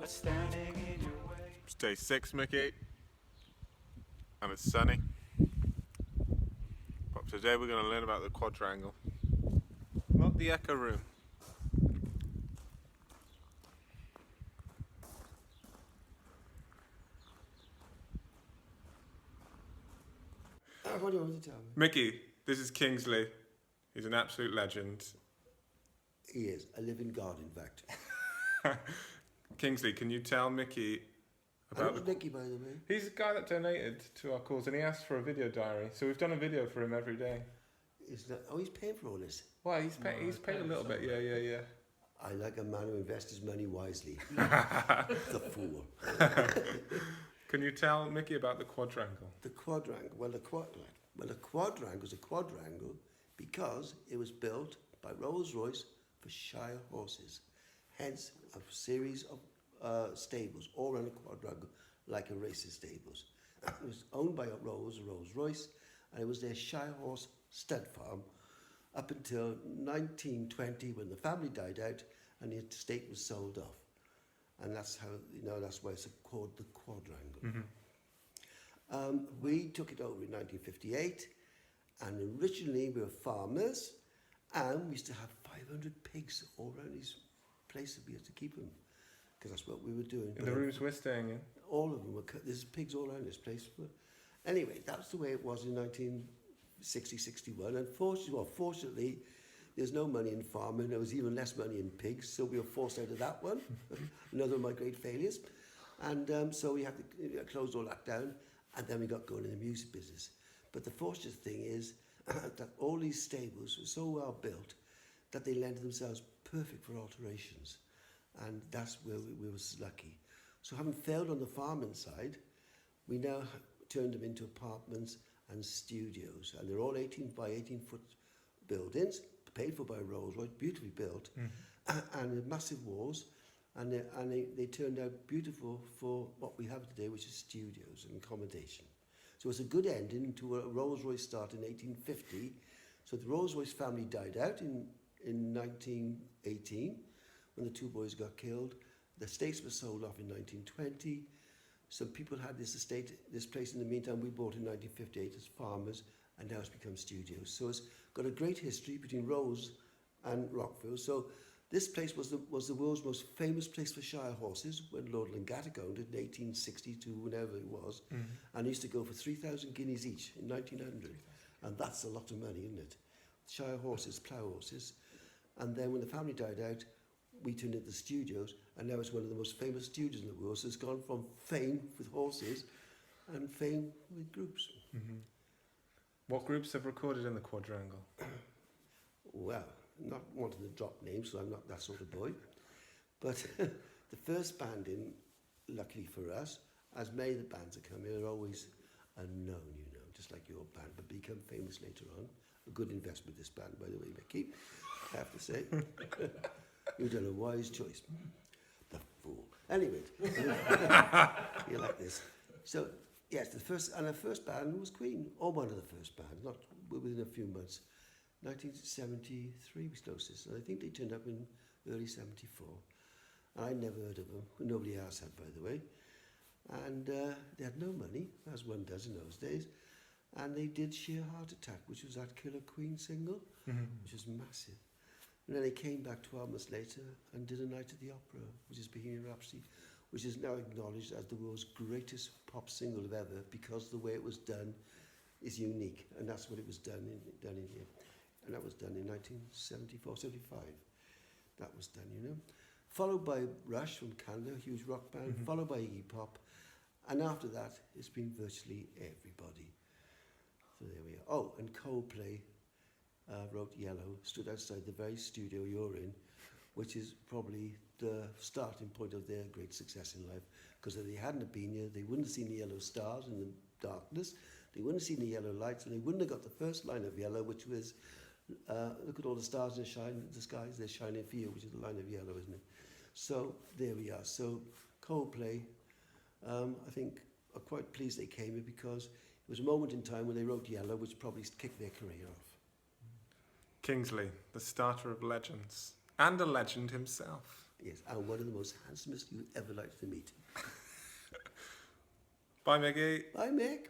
standing in your way. It's day 6, Mickey, and it's sunny. But today we're going to learn about the quadrangle, not the echo room. What do you want to tell me? Mickey, this is Kingsley. He's an absolute legend. He is a living god, in fact. Kingsley, can you tell Mickey about Who's Micky, by the way? He's the guy that donated to our cause, and he asked for a video diary. So we've done a video for him every day. He's paying for all this. Well, he's paid a little bit. Yeah. I like a man who invests his money wisely. The fool. Can you tell Mickey about the quadrangle? The quadrangle. Well, the quadrangle is a quadrangle because it was built by Rolls-Royce for Shire horses. Hence, a series of stables all around the quadrangle, like a racing stables. It was owned by Rolls-Royce, and it was their Shire horse stud farm up until 1920, when the family died out and the estate was sold off. And that's how, that's why it's called the quadrangle. Mm-hmm. We took it over in 1958, and originally we were farmers, and we used to have 500 pigs all around these places. We had to keep them, because that's what we were doing. In the rooms we're staying in? All of them were cut. There's pigs all around this place. But anyway, that's the way it was in 1960, 61. And fortunately, there's no money in farming. There was even less money in pigs, so we were forced out of that one. Another of my great failures. And so we had to close all that down, and then we got going in the music business. But the fortunate thing is that all these stables were so well built that they lent themselves perfect for alterations. And that's where we was lucky. So having failed on the farming side, we now turned them into apartments and studios. And they're all 18 by 18 foot buildings, paid for by Rolls-Royce, beautifully built, and massive walls, and they turned out beautiful for what we have today, which is studios and accommodation. So it's a good ending to a Rolls-Royce start in 1850. So the Rolls-Royce family died out in 1918, when the two boys got killed. The estates were sold off in 1920. Some people had this place in the meantime. We bought in 1958 as farmers, and now it's become studios. So it's got a great history between Rolls and Rockfield. So this place was the world's most famous place for Shire horses when Lord Langattock owned it in 1862, whenever it was. And it used to go for 3,000 guineas each in 1900. And that's a lot of money, isn't it? Shire horses, plough horses. And then when the family died out, we turned it into studios, and now it's one of the most famous studios in the world. So it's gone from fame with horses and fame with groups. Mm-hmm. What groups have recorded in the quadrangle? Well, not wanting to drop names, so I'm not that sort of boy. But the first band in, luckily for us, as many of the bands that come here are always unknown, just like your band, but become famous later on. A good investment, this band, by the way, Micky, I have to say. You've done a wise choice. The fool. Anyway, you like this. So, yes, our first band was Queen, or one of the first bands, not within a few months. 1973 was closest, and I think they turned up in early 74. And I never heard of them. Nobody else had, by the way. And they had no money, as one does in those days. And they did Sheer Heart Attack, which was that Killer Queen single, which was massive. And then they came back 12 months later and did A Night at the Opera, which is Bohemian Rhapsody, which is now acknowledged as the world's greatest pop single of ever, because the way it was done is unique. And that's what it was done in here. And that was done in 1974, 75. That was done, Followed by Rush from Canada, a huge rock band, followed by Iggy Pop. And after that, it's been virtually everybody. So there we are. Oh, and Coldplay wrote Yellow, stood outside the very studio you're in, which is probably the starting point of their great success in life. Because if they hadn't have been here, they wouldn't have seen the yellow stars in the darkness, they wouldn't have seen the yellow lights, and they wouldn't have got the first line of Yellow, which was, look at all the stars in the skies, they're shining for you, which is the line of Yellow, isn't it? So there we are. So Coldplay, I think, are quite pleased they came here, because it was a moment in time when they wrote Yellow, which probably kicked their career off. Kingsley, the starter of legends, and a legend himself. Yes, and one of the most handsomest you'll ever like to meet. Bye, Micky. Bye, Mick.